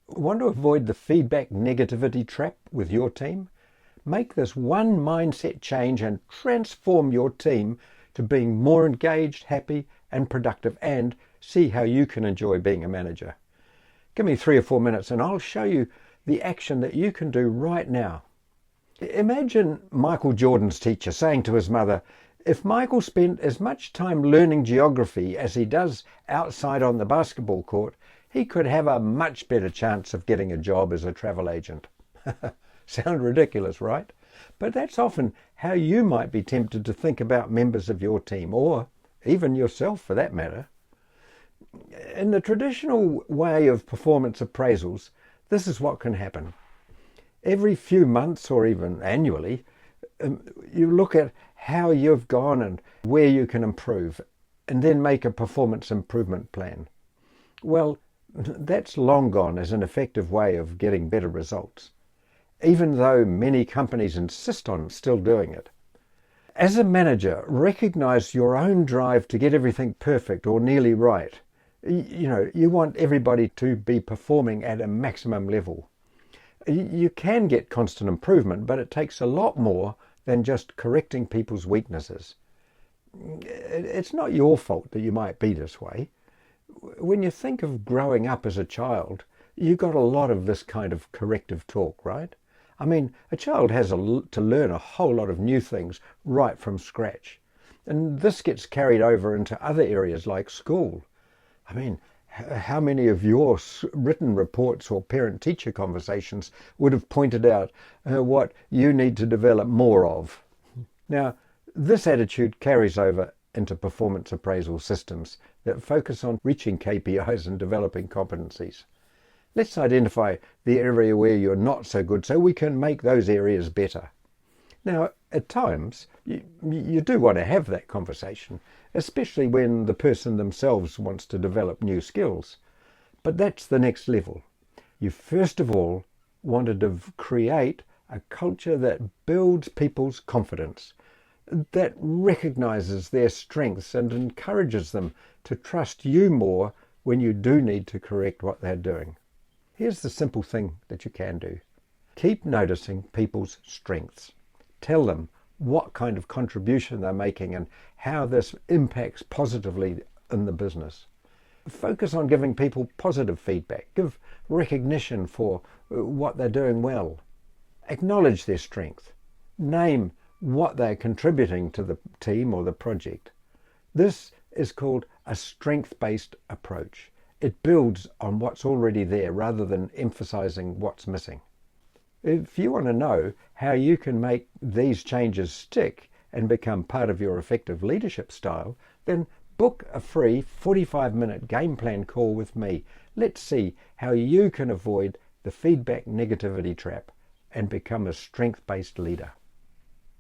Want to avoid the feedback negativity trap with your team? Make this one mindset change and transform your team to being more engaged, happy and productive, and see how you can enjoy being a manager. Give me 3 or 4 minutes and I'll show you the action that you can do right now. Imagine Michael Jordan's teacher saying to his mother, if Michael spent as much time learning geography as he does outside on the basketball court, he could have a much better chance of getting a job as a travel agent. Sound ridiculous, right? But that's often how you might be tempted to think about members of your team, or even yourself for that matter. In the traditional way of performance appraisals, this is what can happen. Every few months or even annually, you look at how you've gone and where you can improve, and then make a performance improvement plan. Well, that's long gone as an effective way of getting better results, even though many companies insist on still doing it. As a manager, recognize your own drive to get everything perfect or nearly right. You want everybody to be performing at a maximum level. You can get constant improvement, but it takes a lot more than just correcting people's weaknesses. It's not your fault that you might be this way. When you think of growing up as a child, you got a lot of this kind of corrective talk, right? I mean, a child has to learn a whole lot of new things right from scratch. And this gets carried over into other areas like school. I mean, how many of your written reports or parent-teacher conversations would have pointed out what you need to develop more of? Now, this attitude carries over into performance appraisal systems that focus on reaching KPIs and developing competencies. Let's identify the area where you're not so good so we can make those areas better. Now, at times, you do want to have that conversation, especially when the person themselves wants to develop new skills. But that's the next level. You first of all wanted to create a culture that builds people's confidence, that recognizes their strengths and encourages them to trust you more when you do need to correct what they're doing. Here's the simple thing that you can do. Keep noticing people's strengths. Tell them what kind of contribution they're making and how this impacts positively in the business. Focus on giving people positive feedback. Give recognition for what they're doing well. Acknowledge their strength. Name what they're contributing to the team or the project. This is called a strength-based approach. It builds on what's already there rather than emphasizing what's missing. If you want to know how you can make these changes stick and become part of your effective leadership style, then book a free 45-minute game plan call with me. Let's see how you can avoid the feedback negativity trap and become a strength-based leader.